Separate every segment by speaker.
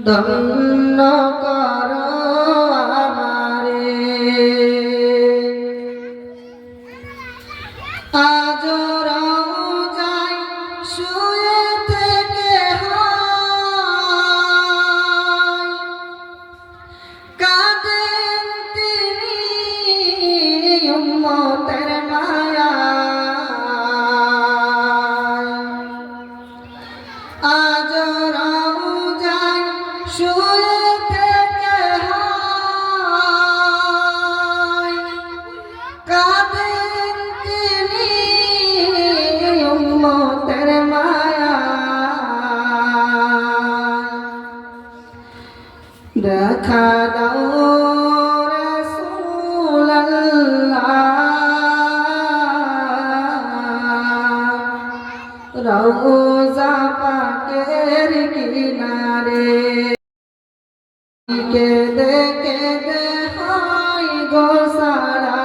Speaker 1: ধন্য করো আমারে আজ রওজায় শুয়ে থেকে হয় কাঁদেন তিনি উম্মতের মায়ায় আজ রওজায় শুয়ে থেকে হয় কাঁদেন তিনি উম্মতের মায়ায় দেখা দাও রওজা পাকের কিনারে কেঁদে কেঁদে হয় গো সারা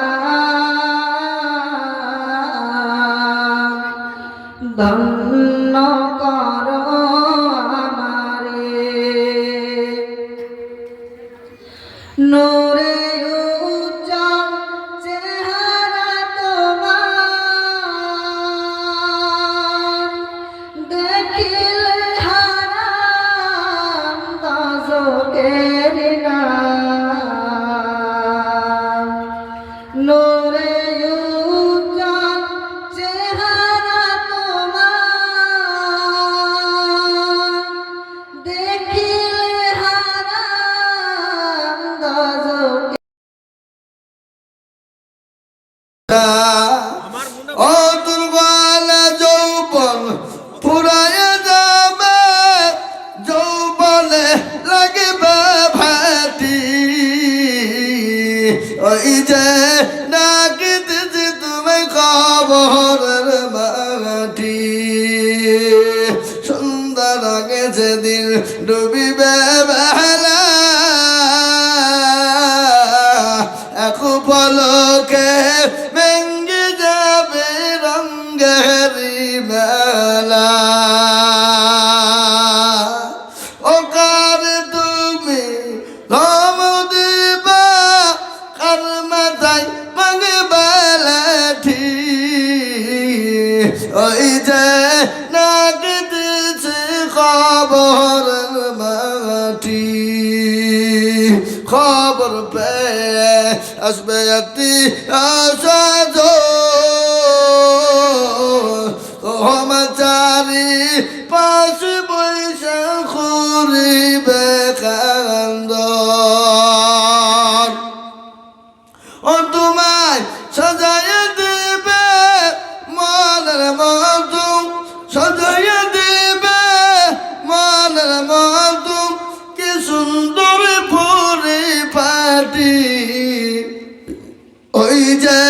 Speaker 1: ধন্য করো আমারে নূরে উজ্জ্বল চেহারা তোমার দেখিলে হারাম দোজখের নাম নূরে উজ্জ্বল চেহারা তোমার দেখিলে হারাম দোজখের
Speaker 2: ও দুর্বল যৌবন ফুরায় যাবে যৌবনে লাগবে ভাটি ওই যে নাকিতেছি তুমি খবরের মাটি সুন্দর আগে যেদিন ডুবিবে বেলা এক পলকে ভেঙ্গে যাবে রঙ্গের মেলা ও কার তুমি ধম দিবা কার মাথায় ভাঙবে লাঠি ওই যে নাগিতেছে খবরের মাটি খবর পেয়ে আসবে একটি আশা চারি পাশে বৈশা করিবে কান্দ ও তোমায় সাজাইয়া দেবে মনের মতো সাজাইয়া দেবে মনের মতো কি সুন্দর পরিপাটি ওই যে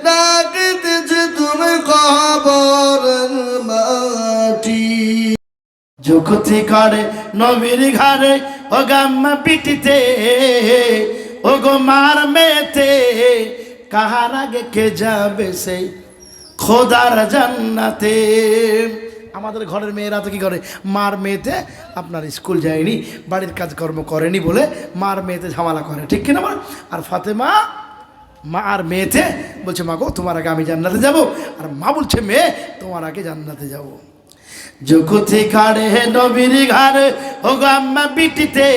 Speaker 2: ডাকিতেছে তুমি খবরের মাটি
Speaker 3: জগতি করে নবীর ঘরে ও গাম্মা পিটিতে ও গো মার মেতে কাহার আগে কে যাবে সেই খোদার জান্নাতে আমাদের ঘরের মেয়েরা তো কি করে মার মেয়েতে আপনার স্কুল যায়নি বাড়ির কাজকর্ম করেনি বলে মার মেয়েতে ঝামেলা করে ঠিক কিনা বল আর ফাতেমা মা আর মেয়েতে বলছে মা গো তোমার আগে আমি জান্নাতে যাব আর মা বলছে মেয়ে তোমার আগে জান্নাতে যাব জগতি কাড়ে নবীর ঘরে ও গো আম্মা বিটিতে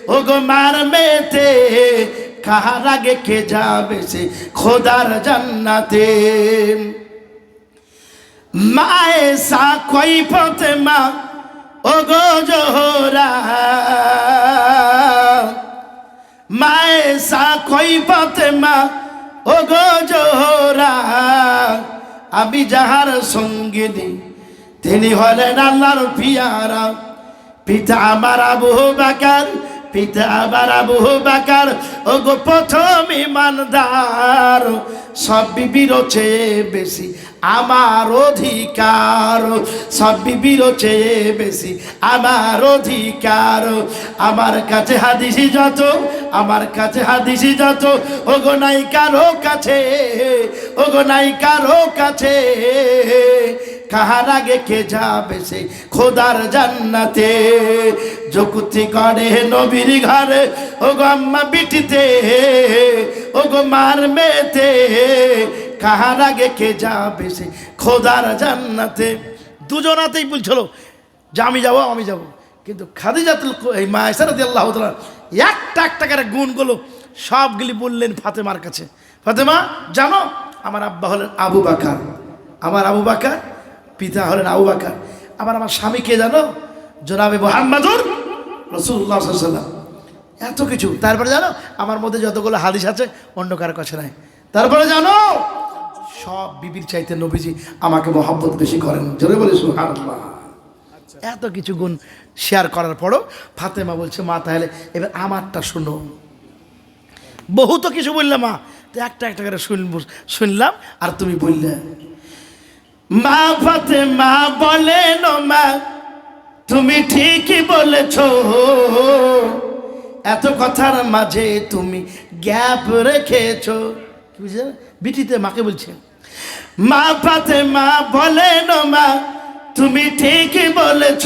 Speaker 3: ও গো মার মেয়েতে কাহার আগে কে যাবে সে খোদার জান্নাতে মায়ে সা কই ফাতেমা ও গো জোহরা মায়ে সা কই ফাতেমা ও গো জোহরা আমি যাহার সঙ্গিনী তিনি হলেন আল্লাহর পিয়ারা পিতা আমার আবু বকর পিতা আমার আবু বকর ও গো প্রথম ইমানদার সব বিবির চেয়ে বেশি আমার অধিকার সব বিবির চেয়ে বেশি আমার অধিকার আমার কাছে হাদিসি যত আমার কাছে হাদিসি যত ওগো নাই কারো কাছে ওগো নাই কারো কাছে কাহার আগে কে যাবে সেই খোদার জান্নাতে। যুক্তি করে নবীর ঘরে ও গো আম্মা বিটিতে, ও গো মার মেয়েতে, কাহার আগে কে যাবে সেই খোদার জান্নাতে। দুজনাতেই বলছিল যে আমি যাবো আমি যাবো, কিন্তু খাদিজাতুল এই মা আয়েশা রাদিয়াল্লাহু তাআলা একটা করে গুণগুলো সবগুলি বললেন ফাতেমার কাছে। ফাতেমা জানো আমার আব্বা হলেন আবু বাকার, আমার আবু বাকার পিতা হলেন আবু বাকার, আমার স্বামীকে জানো জনাবে মুহাম্মাদুর রাসূলুল্লাহ সাল্লাল্লাহু আলাইহি ওয়াসাল্লাম। এত কিছু। তারপরে জানো আমার মধ্যে যতগুলো হাদিস আছে অন্য কারো কাছে নাই। তারপরে জানো সব বিবির চাইতে নবীজি আমাকে মহব্বত বেশি করেন। জোরে বলে সুবহানাল্লাহ। এত কিছু গুণ শেয়ার করার পরও ফাতেমা বলছে মা তাহলে এবার আমারটা শুনো। বহু তো কিছু বললে মা, তো একটা করে শুনলাম আর তুমি বললে। মা ফাতেমা বলেন মা তুমি ঠিকই বলেছ, এত কথার মাঝে তুমি গ্যাপ রেখেছ। কি বুঝলে বিটিতে মাকে বলছে। মা ফাতেমা বলেন মা তুমি ঠিকই বলেছ,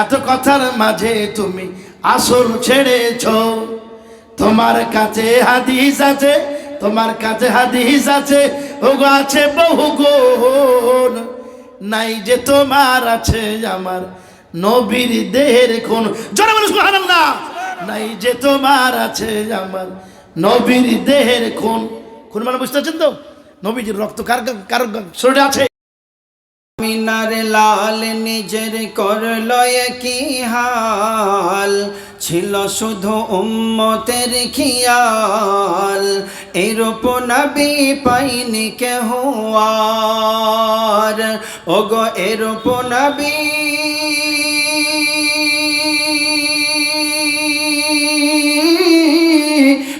Speaker 3: এত কথার মাঝে তুমি আসল ছেড়েছ। তোমার কাছে হাদিস আছে, তোমার কাছে হাদিস আছে, ওগো আছে বহু গুণ, নাই যে তোমার আছে আমার নবীর দেহের খুন। জোরে বলো সুবহানাল্লাহ। নাই যে তোমার আছে আমার নবীর দেহের খুন। খুন মানে বুঝতে পারছেন তো? নবীজির রক্ত কার কার শরীরে আছে।
Speaker 1: আমিনার লাল নিজের করলো কি হাল, ছিল শুধু উম্মতের খিয়াল, এরূপ নবী পাইনি কেহ আর, ওগো এরূপ নবী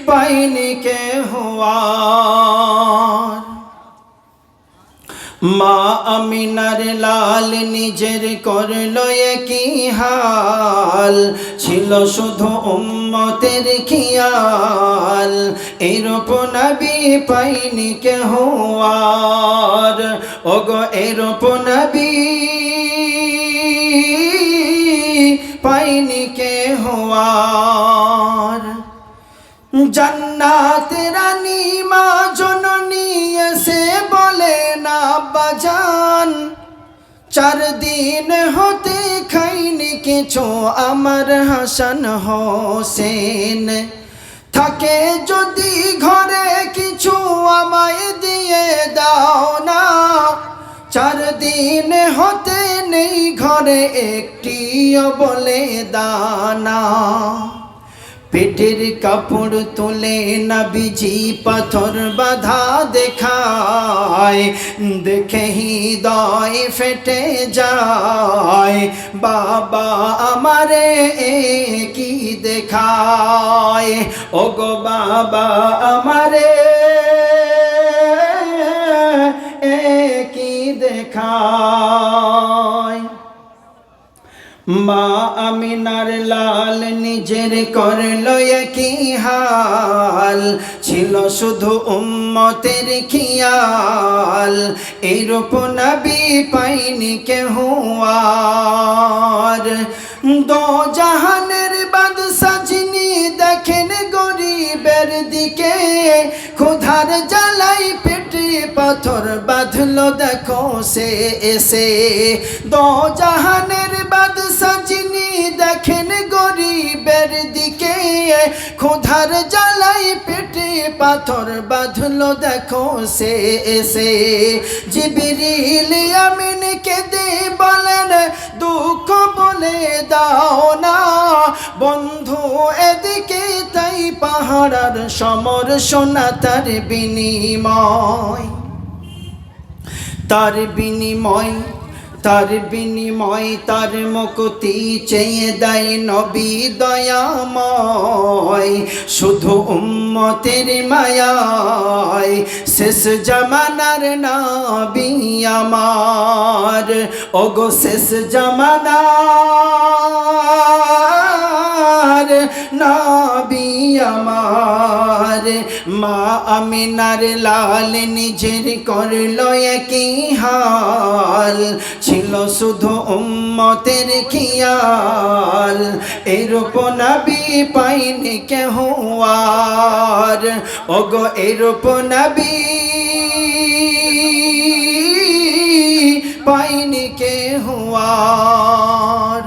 Speaker 1: পাইনি কেহ আর। মা আমিনার লাল নিজের করলো কি হাল, ছিল শুধু উম্মতের খিয়াল, এরূপ নবী পাইনি কেহ আর, ওগো এরূপ নবী পাইনি কেহ আর। জান্নাত রানী মা জননী এসে বলে না বাজান, 4 দিন হতে খাইনি কিছু আমার হাসান হোসেন, থাকে যদি ঘরে কিছু আমায় দিয়ে দাও না, 4 দিন হতে নেই ঘরে একটিও বলে দানা। পেটের কাপড় তুলে নবীজি পাথর বাঁধা দেখায়, দেখে হৃদয় ফেটে যায়, বাবা আমারে কি দেখায়, ওগো বাবা আমারে কি দেখায়। মা আমিনার লাল নিজের করলো কি হাল, ছিল শুধু উম্মতের খিয়াল, এরূপ নবী পাইনি কেহ আর। দো জাহানের বাদশা যিনি দেখেন গরিবের দিকে, ক্ষুধার জ্বালাই পেটে পাথর বাঁধলো দেখো সে এসে। দো জাহানের বাদশা যিনি দেখেন গরিবের দিকে, ক্ষুধার জ্বালাই পেটে পাথর বাঁধলো দেখো সে এসে। জিবরিল আমিন কেঁদে বলেন দুঃখ বলে দাও না বন্ধু এদিকে, তাই পাহাড়ার সমর সোনা তার বিনিময়, তার বিনিময়, তার বিনিময় তার মুক্তি চেয়ে দেয় নবী দয়াময়, শুধু উম্মতের মায়ায় শেষ জামানার নবী আমার, ওগো শেষ জামানার নবী আমার। মা আমিনার লাল নিজের করল একই হাল, ছিল শুধু উম্মতের খিয়াল, এরূপ নবী পাইনি কেহ আর, ওগো এরূপ নবী পাইনি কেহ আর।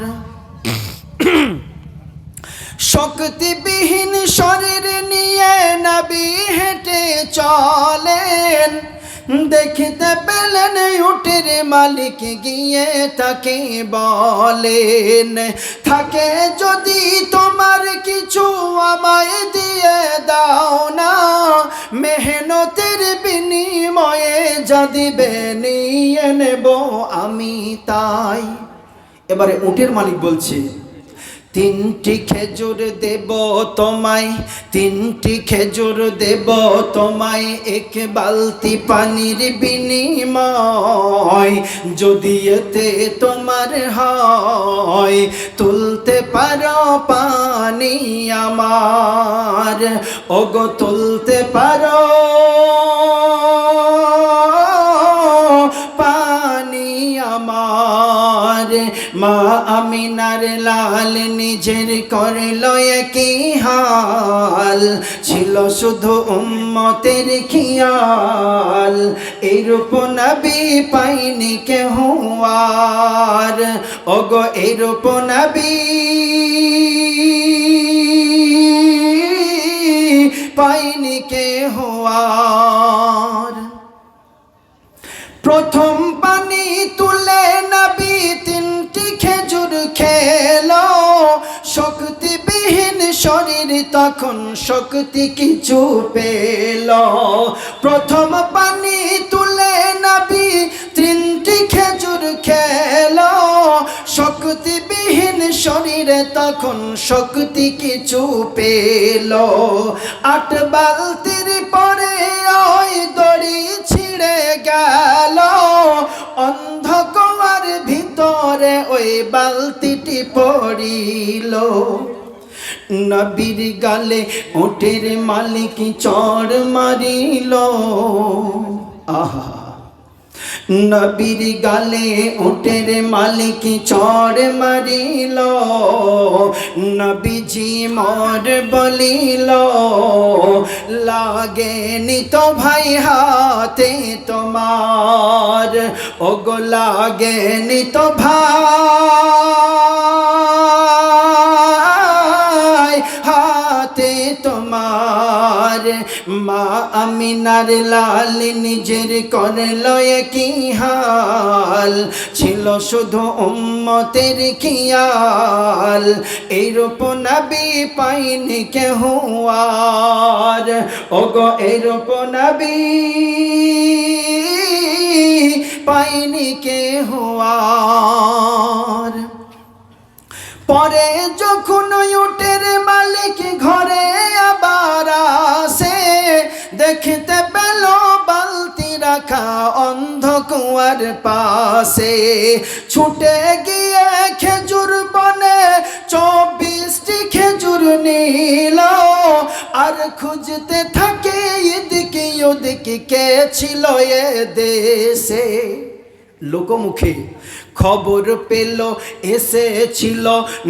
Speaker 1: শক্তিবিহীন শরীর নিয়ে নবী হেঁটে চলেন, দেখিতে পেলেন উটের মালিক গিয়ে তাকে বলেন, থাকে যদি তোমার কিছু আমায় দিয়ে দাও না, মেহনতের বিনিময়ে যা দিবে নিয়ে নেব আমি তাই। এবারে উটের মালিক বলছে, তিনটি খেজুর দেব তোমায়, তিনটি খেজুর দেব তোমায়, এক বালতি পানির বিনিময়, যদি এতে তোমার হয় তুলতে পারো পানি আমার, ওগো তুলতে পারো পানি আমার। মা আমিনার লাল নিজের করল একই হাল, ছিল শুধু উম্মতের খিয়াল, এইরূপ নবী পাইনি কেহ আর, ওগো এইরূপ নবী পাইনি কেহ আর। প্রথম পানি তুলে নবী তিনটি খেজুর খেলো, শক্তিবিহীন শরীর তখন শক্তি কিছু পেল। প্রথম পানি তুলে নবী তিনটি খেজুর খেলো, শক্তিবিহীন শরীরে তখন শক্তি কিছু পেল। 8 বালতির পরে ওই দড়ি ছিঁড়ে গেল, অন্ধকার ভিতরে ওই বালতিটি পড়িল। নবীর গালে উটের মালিক চড় মারিল, আহা নবীর গালে উটের মালিক চড় মারিল, নবীজি মোর বলিল, লাগেনি তো ভাই হাতে তোমার, ওগো লাগেনি তো ভাই হাতে তোমার। মা আমিনার লাল নিজের করল একই হাল, ছিল শুধু উম্মতের খিয়াল, এইরূপ নবী পাইনি কেহ আর, ওগো এইরূপ নবী পাইনি কেহ আর। পরে যখন উটের মালিক ঘরে আবার আসে, দেখতে পেল বালতি রাখা অন্ধকুয়ার পাশে, ছুটে গিয়ে খেজুর বনে 24টি খেজুর নিল, আর খুঁজতে থাকে এদিকে ওদিকে কে ছিল এ দেশে। লোকমুখে খবর পেল এসেছিল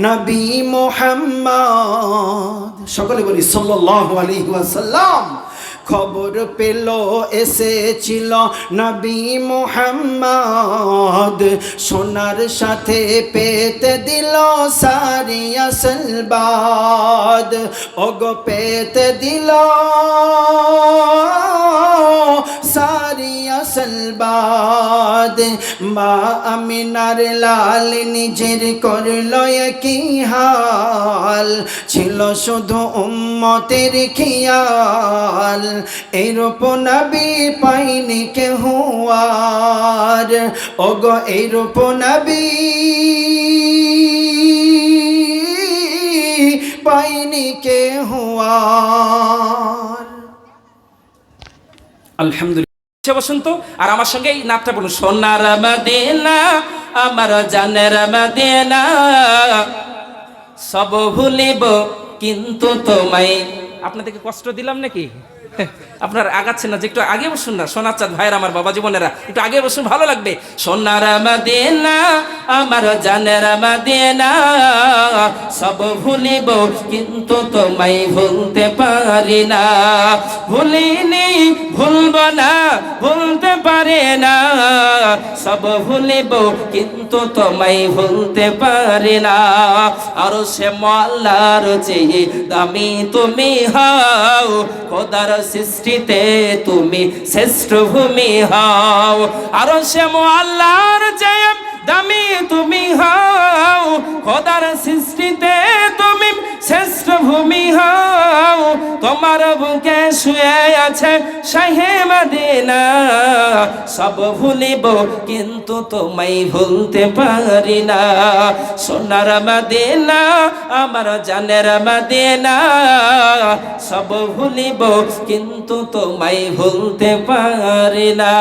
Speaker 1: নবী মুহাম্মদ, সকলে বলি সাল্লাল্লাহু আলাইহি ওয়াসাল্লাম। খবর পেল এসেছিল নবী মুহাম্মদ, সোনার সাথে পেতে দিল সারি আসলবাদ, ওগো পেতে দিল সারি আসলবাদ। মা আমিনার লাল নিজের করল একই হাল, ছিল শুধু উম্মতের খিয়াল, এইরূপ নবী পাইনি কেহ আর, ওগো এইরূপ নবী পাইনি কেহ আর।
Speaker 4: আলহামদুলিল্লাহ বসন্ত। আর আমার সঙ্গে এই নামটা বলুন, সোনার মদিনা আমার জানের মদিনা, সব ভুলিব কিন্তু তোমায় আপনাদেরকে কষ্ট দিলাম নাকি? আপনার আগাচ্ছেন না, যে একটু আগে বসুন না। সোনার চাঁদ ভাইয়ের, আমার বাবা জীবনেরা, একটু আগে বসুন, ভালো লাগবে। সোনার মদিনা আমার জানের মদিনা, সব ভুলিব কিন্তু তোমায় ভুলতে পারি না। ভুলিনি, ভুলব না, ভুলতে পারি না। সব ভুলিব কিন্তু তোমায় ভুলতে পারি না। আর সে মোল্লার চেয়ে দামি তুমি হও, খোদার সৃষ্টিতে তুমি শ্রেষ্ঠ ভূমি হও। আর সে মোল্লার চেয়ে দামি তুমি হও, খোদার সৃষ্টিতে তুমি শ্রেষ্ঠ ভূমি হও। তোমার বুকে শুয়ে আছে শাহে মদিনা, সব ভুলিব কিন্তু তোমায় ভুলতে পারি না। সোনার মদিনা আমার জানের মদিনা, সব ভুলিব কিন্তু তোমায় ভুলতে পারি না।